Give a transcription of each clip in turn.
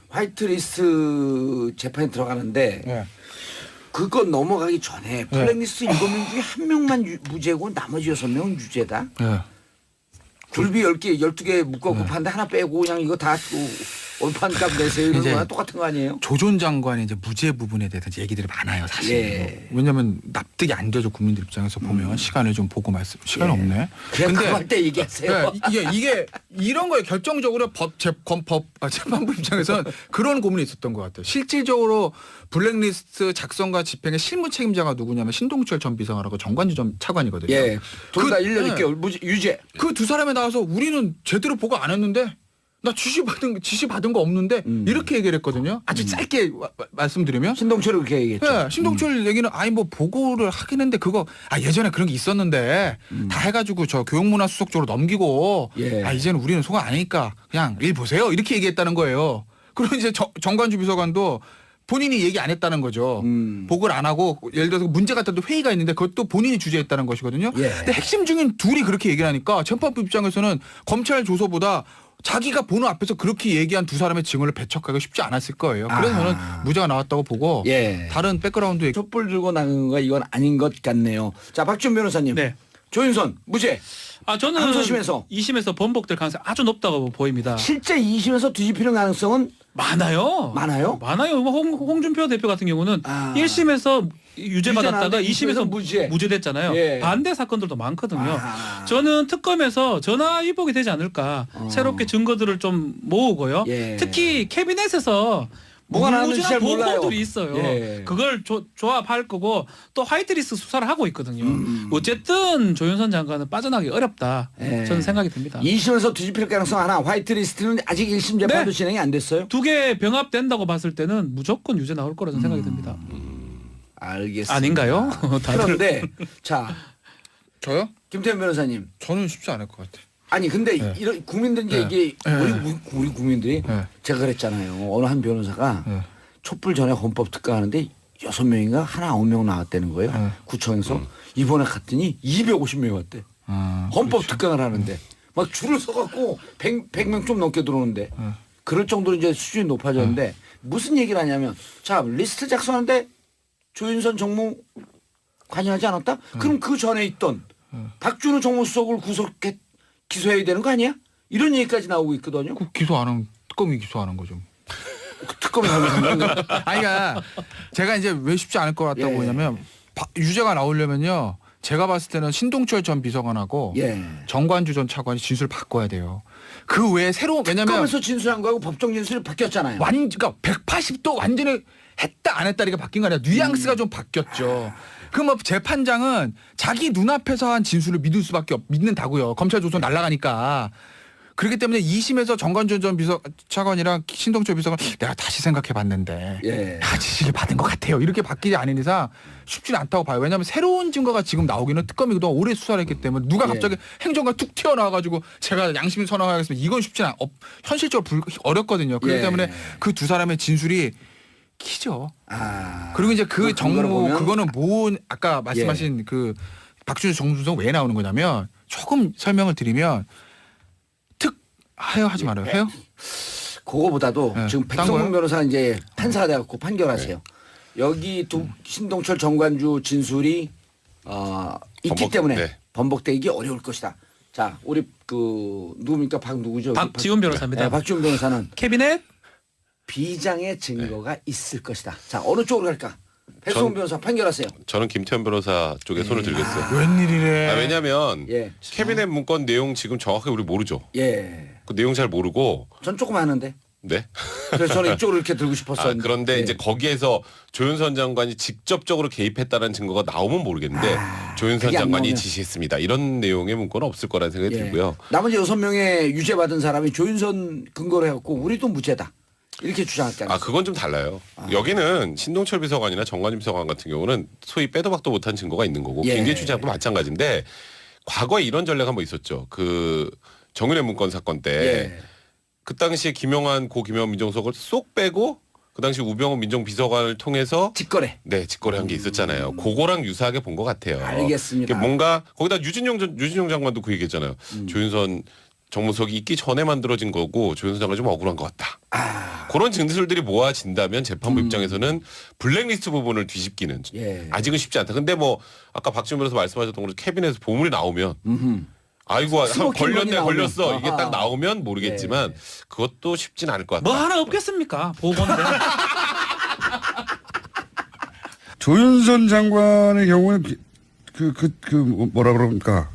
화이트리스트 재판에 들어가는데 네. 그거 넘어가기 전에 블랙리스트 7명 중에 한 명만 무죄고 나머지 6명은 유죄다. 네. 굴비 10개, 12개 묶어갖고 파는데 하나 빼고 그냥 이거 다 원판값 내세요 이런 거랑 똑같은 거 아니에요? 조 전 장관의 이제 무죄 부분에 대해서 이제 얘기들이 많아요, 사실. 예. 왜냐하면 납득이 안 되죠, 국민들 입장에서 보면 시간을 좀 보고 시간이 없네. 그냥 그거 할 때 얘기하세요. 이게 이런 거에 결정적으로 재판부 입장에서는 그런 고민이 있었던 것 같아요. 실질적으로 블랙리스트 작성과 집행의 실무 책임자가 누구냐면 신동철 전 비서관하고 정관주 전 차관이거든요. 예. 둘 다 1년 네. 6개월 유죄. 그 두 사람에 나와서 우리는 제대로 보고 안 했는데 나 지시 받은 거 없는데 이렇게 얘기를 했거든요. 아주 짧게 말씀드리면 신동철이 그렇게 얘기했죠. 네, 신동철 얘기는 아니 뭐 보고를 하긴 했는데 그거 예전에 그런 게 있었는데 다 해가지고 저 교육문화수석 쪽으로 넘기고 이제는 우리는 소관 아니니까 그냥 일 보세요 이렇게 얘기했다는 거예요. 그리고 이제 정관주 비서관도 본인이 얘기 안 했다는 거죠. 보고를 안 하고 예를 들어서 문제 같아도 회의가 있는데 그것도 본인이 주재했다는 것이거든요. 근데 핵심 중인 둘이 그렇게 얘기를 하니까 재판부 입장에서는 검찰 조서보다 자기가 보는 앞에서 그렇게 얘기한 두 사람의 증언을 배척하기가 쉽지 않았을 거예요. 그래서 저는 무죄가 나왔다고 보고 다른 백그라운드 얘기. 촛불 들고 나간 거 이건 아닌 것 같네요. 자, 박지원 변호사님. 네. 조윤선 무죄. 저는 항소심에서 2심에서 번복될 가능성이 아주 높다고 보입니다. 실제 2심에서 뒤집히는 가능성은 많아요. 많아요? 많아요. 홍준표 대표 같은 경우는 1심에서 유죄 받았다가 2심에서 무죄됐잖아요. 반대 사건들도 많거든요. 저는 특검에서 전화 위복이 되지 않을까. 새롭게 증거들을 좀 모으고요. 특히 캐비넷에서 뭐가 나는지 잘 몰라요. 보고들이 있어요. 그걸 조합할 거고 또 화이트리스트 수사를 하고 있거든요. 어쨌든 조윤선 장관은 빠져나가기 어렵다. 저는 생각이 듭니다. 2심에서 뒤집힐 가능성 하나. 화이트리스트는 아직 1심 재판도 진행이 안 됐어요. 두 개 병합된다고 봤을 때는 무조건 유죄 나올 거라는 생각이 듭니다. 알겠습니다. 아닌가요? 그런데 자, 저요? 김태현 변호사님. 저는 쉽지 않을 것 같아요. 아니 근데 이런 국민들 이게 우리 국민들이 제가 그랬잖아요. 어느 한 변호사가 촛불 전에 헌법 특강하는데 6명인가 하나 9명 나왔다는 거예요. 구청에서 이번에 갔더니 250명이 왔대. 헌법 특강을 하는데 막 줄을 서갖고 100명 좀 넘게 들어오는데 그럴 정도로 이제 수준이 높아졌는데 무슨 얘기를 하냐면 자 리스트 작성하는데 조윤선 정무 관여하지 않았다? 그럼 그 전에 있던 박준호 정무수석을 기소해야 되는 거 아니야? 이런 얘기까지 나오고 있거든요. 기소 안 하면 특검이 기소하는 거죠. 특검이 하면 그러니까 제가 이제 왜 쉽지 않을 것 같다고 보냐면 유죄가 나오려면요. 제가 봤을 때는 신동철 전 비서관하고 정관주 전 차관이 진술을 바꿔야 돼요. 그 외에 새로운 왜냐면 특검에서 진술한 거하고 법정 진술이 바뀌었잖아요. 그러니까 180도 완전히 했다 안 했다리가 바뀐 거 아니라 뉘앙스가 좀 바뀌었죠. 그럼 뭐 재판장은 자기 눈앞에서 한 진술을 믿는다고요. 검찰 조선 날아가니까. 그렇기 때문에 2심에서 정관준 전 차관이랑 신동철 비서관 내가 다시 생각해 봤는데 지시를 받은 것 같아요. 이렇게 바뀌지 않은 이상 쉽지는 않다고 봐요. 왜냐하면 새로운 증거가 지금 나오기는 특검이 그동안 오래 수사를 했기 때문에 누가 갑자기 행정관 툭 튀어나와가지고 제가 양심 선언하겠습니다. 이건 쉽지는 현실적으로 어렵거든요. 그렇기 때문에 그 두 사람의 진술이 키죠. 그리고 이제 그 정무 그거는 아까 말씀하신 그 박준호 정무수석 왜 나오는 거냐면 조금 설명을 드리면 하지 말아요. 해요? 그거보다도 지금 백성문 변호사 이제 판사가 돼갖고 판결하세요. 여기 신동철 정관주 진술이 있기 때문에 번복되기 어려울 것이다. 자, 우리 누굽니까? 누구죠? 박지훈 변호사입니다. 박지훈 변호사는 캐비넷 비장의 증거가 있을 것이다. 자, 어느 쪽으로 갈까? 백성문 변호사 판결하세요. 저는 김태현 변호사 쪽에 손을 들겠어요. 웬일이래. 왜냐하면 캐비넷 문건 내용 지금 정확하게 우리 모르죠. 그 내용 잘 모르고. 전 조금 아는데. 네. 그래서 저는 이쪽으로 이렇게 들고 싶었었는데. 그런데 이제 거기에서 조윤선 장관이 직접적으로 개입했다는 증거가 나오면 모르겠는데 조윤선 장관이 지시했습니다. 이런 내용의 문건은 없을 거라는 생각이 들고요. 나머지 6명의 유죄 받은 사람이 조윤선 근거로 해갖고 우리도 무죄다. 이렇게 주장했잖아요. 그건 좀 달라요. 여기는 신동철 비서관이나 정관준 비서관 같은 경우는 소위 빼도 박도 못한 증거가 있는 거고 김기현 추장도 마찬가지인데 과거에 이런 전례가 한번 있었죠. 그 정윤회 문건 사건 때 그 당시에 김용환 민정수석을 쏙 빼고 그 당시 우병우 민정비서관을 통해서 직거래한 게 있었잖아요. 그거랑 유사하게 본 것 같아요. 알겠습니다. 뭔가 거기다 유진용 장관도 그 얘기했잖아요. 조윤선 정무석이 있기 전에 만들어진 거고 조윤선 장관이 좀 억울한 것 같다. 그런 진술들이 모아진다면 재판부 입장에서는 블랙리스트 부분을 뒤집기는 아직은 쉽지 않다. 근데 뭐 아까 박지원 변호사 말씀하셨던 것처럼 캐비넷에서 보물이 나오면 아이고 걸렸네 걸렸어 이게 딱 나오면 모르겠지만 그것도 쉽진 않을 것 같다. 뭐 하나 없겠습니까? 보건데. 조윤선 장관의 경우는 뭐라 그럽니까?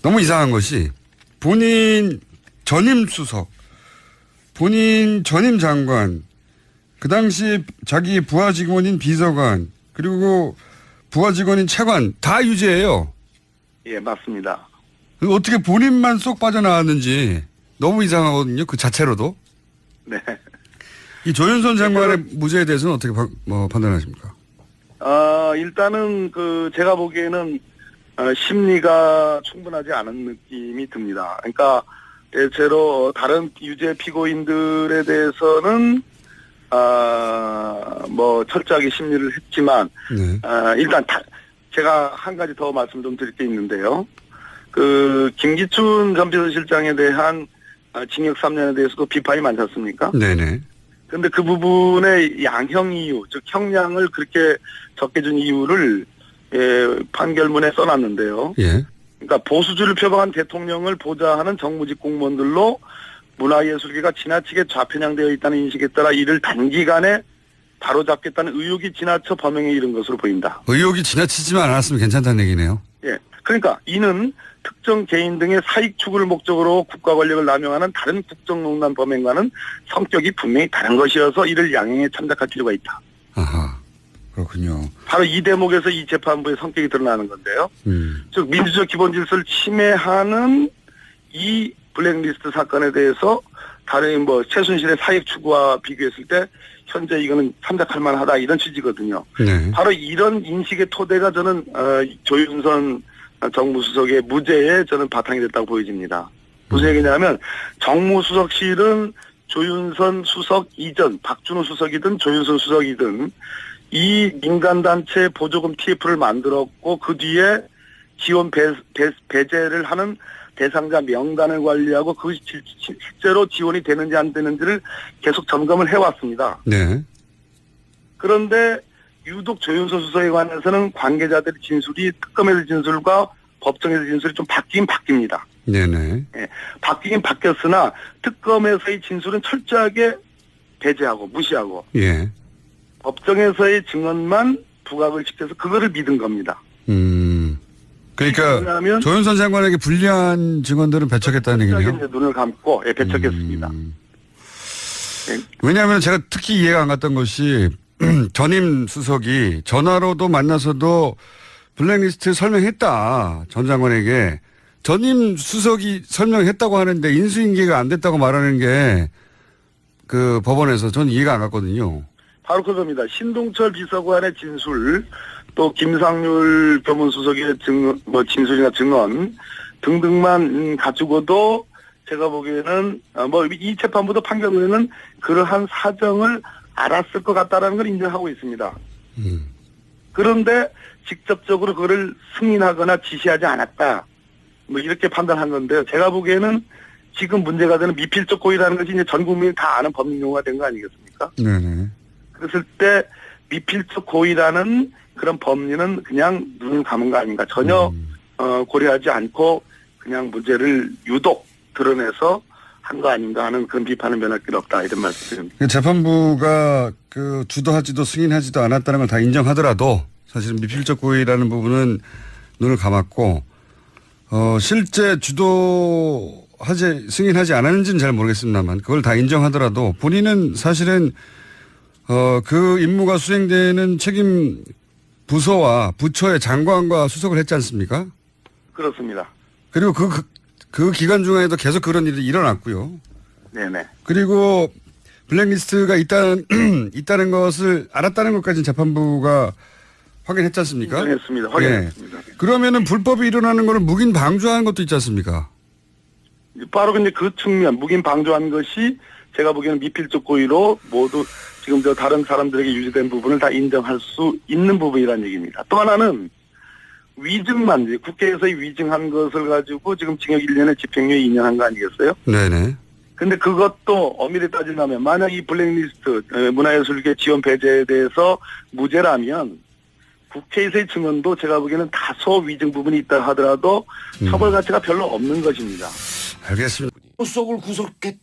너무 이상한 것이 본인 전임 수석, 본인 전임 장관, 그 당시 자기 부하 직원인 비서관, 그리고 부하 직원인 차관 다 유죄예요. 예, 맞습니다. 어떻게 본인만 쏙 빠져나왔는지 너무 이상하거든요. 그 자체로도. 네. 이 조윤선 장관의 무죄에 대해서는 어떻게 판단하십니까? 일단은 제가 보기에는 심리가 충분하지 않은 느낌이 듭니다. 그러니까 대체로 다른 유죄 피고인들에 대해서는 뭐 철저하게 심리를 했지만 일단 제가 한 가지 더 말씀 좀 드릴 게 있는데요. 김기춘 전 비서실장에 대한 징역 3년에 대해서도 비판이 많지 않습니까? 네네. 근데 그 부분의 양형 이유, 즉 형량을 그렇게 적게 준 이유를 판결문에 써놨는데요. 예. 그러니까 보수주의를 표방한 대통령을 보좌하는 정무직 공무원들로 문화예술계가 지나치게 좌편향되어 있다는 인식에 따라 이를 단기간에 바로잡겠다는 의혹이 지나쳐 범행에 이른 것으로 보인다. 의혹이 지나치지만 않았으면 괜찮다는 얘기네요. 예. 그러니까 이는 특정 개인 등의 사익 추구를 목적으로 국가 권력을 남용하는 다른 국정농단 범행과는 성격이 분명히 다른 것이어서 이를 양형에 참작할 필요가 있다. 아하. 그렇군요. 바로 이 대목에서 이 재판부의 성격이 드러나는 건데요. 즉 민주적 기본 질서를 침해하는 이 블랙리스트 사건에 대해서 다른 최순실의 사익 추구와 비교했을 때 현재 이거는 참작할 만하다 이런 취지거든요. 네. 바로 이런 인식의 토대가 저는 조윤선 정무수석의 무죄에 저는 바탕이 됐다고 보여집니다. 무슨 얘기냐면 정무수석실은 조윤선 수석 이전 박준호 수석이든 조윤선 수석이든 이 민간단체 보조금 TF를 만들었고 그 뒤에 지원 배제를 하는 대상자 명단을 관리하고 그 실제로 지원이 되는지 안 되는지를 계속 점검을 해왔습니다. 네. 그런데 유독 조윤선 수석에 관해서는 관계자들의 진술이 특검에서 진술과 법정에서 진술이 좀 바뀌긴 바뀝니다. 네네. 예, 바뀌긴 바뀌었으나 특검에서의 진술은 철저하게 배제하고 무시하고 법정에서의 증언만 부각을 시켜서 그거를 믿은 겁니다. 그러니까 조윤선 장관에게 불리한 증언들은 배척했다는 얘기네요. 눈을 감고 배척했습니다. 왜냐하면 제가 특히 이해가 안 갔던 것이 전임 수석이 전화로도 만나서도 블랙리스트 설명했다. 전 장관에게. 전임 수석이 설명했다고 하는데 인수인계가 안 됐다고 말하는 게 그 법원에서 전 이해가 안 갔거든요. 바로 그겁니다. 신동철 비서관의 진술, 또 김상률 교문수석의 진술이나 증언 등등만 가지고도 제가 보기에는 이 재판부도 판결문에는 그러한 사정을 알았을 것 같다라는 걸 인정하고 있습니다. 그런데 직접적으로 그거를 승인하거나 지시하지 않았다. 이렇게 판단한 건데요. 제가 보기에는 지금 문제가 되는 미필적 고의라는 것이 이제 전 국민이 다 아는 법률 용어가 된 거 아니겠습니까? 네네. 그랬을 때 미필적 고의라는 그런 법리는 그냥 눈을 감은 거 아닌가. 전혀 고려하지 않고 그냥 문제를 유독 드러내서 한 거 아닌가 하는 그런 비판은 면할 길 없다 이런 말씀드립니다. 재판부가 주도하지도 승인하지도 않았다는 걸 다 인정하더라도 사실은 미필적 고의라는 부분은 눈을 감았고 실제 승인하지 않았는지는 잘 모르겠습니다만 그걸 다 인정하더라도 본인은 사실은 그 임무가 수행되는 책임 부서와 부처의 장관과 수석을 했지 않습니까? 그렇습니다. 그리고 그 기간 중에도 계속 그런 일이 일어났고요. 네네. 그리고 블랙리스트가 있다는 것을 알았다는 것까지는 재판부가 확인했지 않습니까? 확인했습니다. 네. 그러면은 불법이 일어나는 거는 묵인 방조하는 것도 있지 않습니까? 바로 근데 그 측면 묵인 방조한 것이 제가 보기에는 미필적 고의로 모두 지금 다른 사람들에게 유지된 부분을 다 인정할 수 있는 부분이라는 얘기입니다. 또 하나는 위증만 이제 국회에서의 위증한 것을 가지고 지금 징역 1년에 집행유예 2년 한 거 아니겠어요? 네네. 근데 그것도 엄밀히 따진다면 만약 이 블랙리스트 문화예술계 지원 배제에 대해서 무죄라면 국회에서의 증언도 제가 보기에는 다소 위증 부분이 있다 하더라도 처벌 가치가 별로 없는 것입니다. 알겠습니다. 수석을 구속해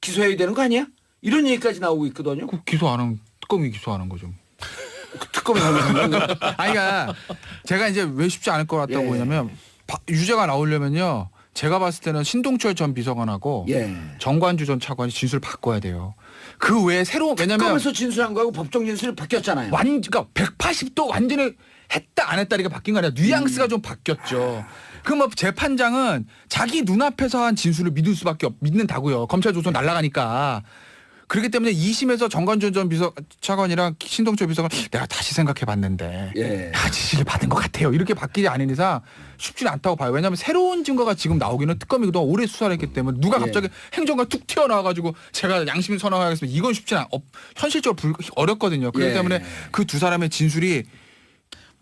기소해야 되는 거 아니야? 이런 얘기까지 나오고 있거든요. 그 기소 안 하는 특검이 기소하는 거죠. 특검이 하면 아니, 그러니까 제가 이제 왜 쉽지 않을 것 같다고 예. 보냐면 유죄가 나오려면요. 제가 봤을 때는 신동철 전 비서관하고 예. 정관주 전 차관이 진술 바꿔야 돼요. 그 외에 새로운 왜냐면 특검에서 진술한 거하고 법정 진술이 바뀌었잖아요. 그러니까 180도 완전히 했다 안 했다리가 바뀐 거 아니라 뉘앙스가 좀 바뀌었죠. 그 뭐 재판장은 자기 눈앞에서 한 진술을 믿는다고요. 검찰 조선 날아가니까. 그렇기 때문에 2심에서 정관준 전 차관이랑 신동철 비서관 내가 다시 생각해봤는데 예. 지시를 받은 것 같아요. 이렇게 바뀌지 않은 이상 쉽지는 않다고 봐요. 왜냐하면 새로운 증거가 지금 나오기는 특검이 그동안 오래 수사를 했기 때문에 누가 갑자기 행정관 툭 튀어나와가지고 제가 양심 선언하겠습니다. 이건 쉽지는 현실적으로 어렵거든요. 그렇기 예. 때문에 그 두 사람의 진술이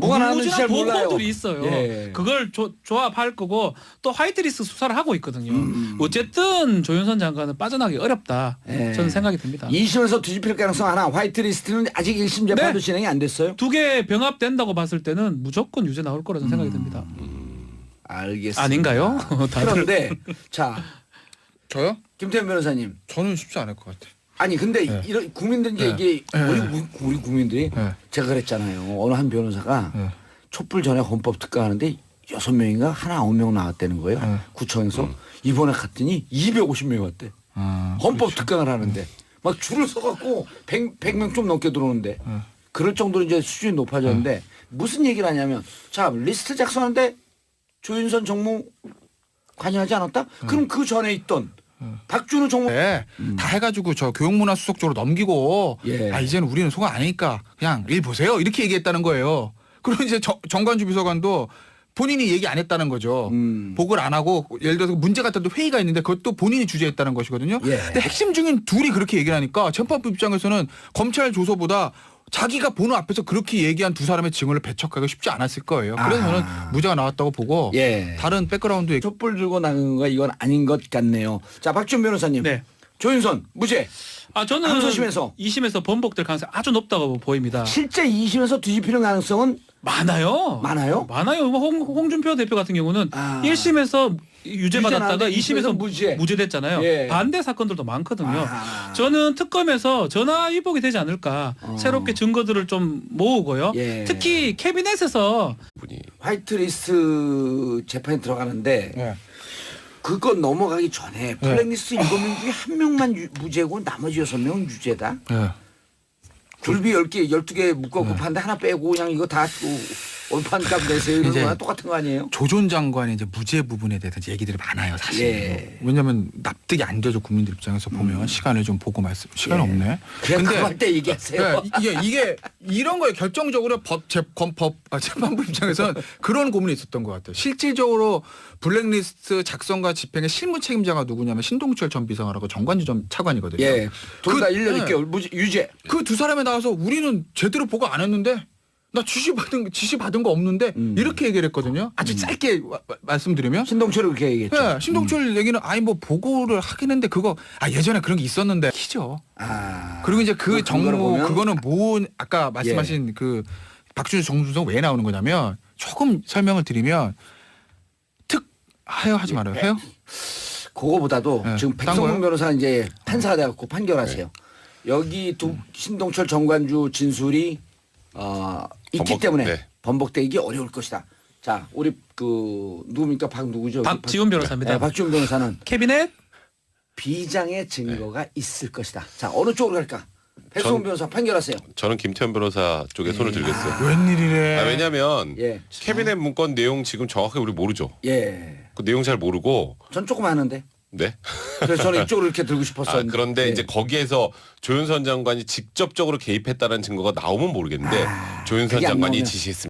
뭐가 나는지 잘 몰라요. 보고들이 있어요. 예. 그걸 조합할 거고 또 화이트리스트 수사를 하고 있거든요. 어쨌든 조윤선 장관은 빠져나가기 어렵다. 예. 저는 생각이 듭니다. 2심에서 뒤집힐 가능성 하나. 화이트리스트는 아직 1심 재판도 네. 진행이 안 됐어요. 두 개 병합된다고 봤을 때는 무조건 유죄 나올 거라 저는 생각이 듭니다. 알겠습니다. 아닌가요? 다들. 그런데 자 저요? 김태현 변호사님. 저는 쉽지 않을 것 같아요. 아니 근데 네. 이런 국민들이 네. 이게 네. 우리 국민들이 네. 제가 그랬잖아요. 어느 한 변호사가 네. 촛불 전에 헌법 특가하는데 6명인가 하나 9명 나왔다는 거예요. 네. 구청에서 이번에 갔더니 250명 왔대. 헌법 특강을 하는데 막 줄을 서갖고 100명 좀 넘게 들어오는데 그럴 정도로 이제 수준이 높아졌는데 무슨 얘기를 하냐면 자 리스트 작성하는데 조윤선 정무 관여하지 않았다? 그럼 그 전에 있던 박준우 정무 네, 다 해가지고 저 교육문화수석 쪽으로 넘기고 예. 이제는 우리는 소가 아니니까 그냥 일 보세요 이렇게 얘기했다는 거예요. 그리고 이제 정관주 비서관도 본인이 얘기 안 했다는 거죠. 보고를 안 하고 예를 들어서 문제 같은 회의가 있는데 그것도 본인이 주재했다는 것이거든요. 예. 근데 핵심 중인 둘이 그렇게 얘기를 하니까 재판부 입장에서는 검찰 조서보다 자기가 보는 앞에서 그렇게 얘기한 두 사람의 증언을 배척하기가 쉽지 않았을 거예요. 그래서 저는 무죄가 나왔다고 보고 예. 다른 백그라운드 얘기. 촛불 들고 나간 거 이건 아닌 것 같네요. 자 박준 변호사님. 네. 조윤선 무죄. 저는 항소심에서 2심에서 번복될 가능성이 아주 높다고 보입니다. 실제 2심에서 뒤집히는 가능성은 많아요. 많아요? 많아요. 홍준표 대표 같은 경우는 1심에서 유죄 받았다가 나왔는데 2심에서 무죄. 됐잖아요. 예. 반대 사건들도 많거든요. 저는 특검에서 전화 위복이 되지 않을까. 새롭게 증거들을 좀 모으고요. 예. 특히 캐비넷에서 화이트리스트 재판에 들어가는데 네. 그거 넘어가기 전에 블랙리스트 7명 중에 한 명만 무죄고 나머지 6명은 유죄다. 네. 굴비 10개, 12개 묶어놓고 판데 하나 빼고 그냥 이거 다 원판값 내세요. 이런 이제 거랑 똑같은 거 아니에요? 조 전 장관의 이제 무죄 부분에 대해서 얘기들이 많아요, 사실. 예. 왜냐하면 납득이 안 되죠, 국민들 입장에서 보면 시간을 좀 보고 시간이 없네. 그냥 그거 할 때 얘기하세요. 이게 이런 거에 결정적으로 재판부 입장에서는 그런 고민이 있었던 것 같아요. 실질적으로 블랙리스트 작성과 집행의 실무 책임자가 누구냐면 신동철 전 비서관하고 정관주 전 차관이거든요. 예. 둘 다 그- 1년 예. 6개월 유죄. 그 두 사람에 나와서 우리는 제대로 보고 안 했는데 나 지시 받은 거 없는데 이렇게 얘기를 했거든요. 아주 짧게 말씀드리면 신동철이 그렇게 얘기했죠. 예, 신동철 얘기는 뭐 보고를 하긴 했는데 그거 예전에 그런 게 있었는데 키죠. 그리고 이제 그 근거를 정무 보면? 그거는 아까 말씀하신 그 박준수 정수성 왜 나오는 거냐면 조금 설명을 드리면 하지 말아요. 해요? 그거보다도 네. 지금 딴 백성문 거요? 변호사 이제 판사가 돼갖고 판결하세요. 여기 신동철 정관주 진술이 있기 때문에 네. 번복되기 어려울 것이다. 자, 우리 누굽니까? 누구죠? 박지훈 변호사입니다. 네, 박지훈 변호사는 캐비넷 비장의 증거가 있을 것이다. 자, 어느 쪽으로 갈까? 백성문 변호사 판결하세요. 저는 김태현 변호사 쪽에 손을 들겠어요. 웬일이래. 왜냐하면 예. 캐비넷 문건 내용 지금 정확하게 우리 모르죠. 예. 그 내용 잘 모르고 전 조금 아는데. 네. 그래서 저는 이쪽으로 이렇게 들고 싶었었는데. 그런데 예. 이제 거기에서 조윤선 장관이 직접적으로 개입했다는 증거가 나오면 모르겠는데 조윤선 그게 안 장관이 나오면. 지시했습니다.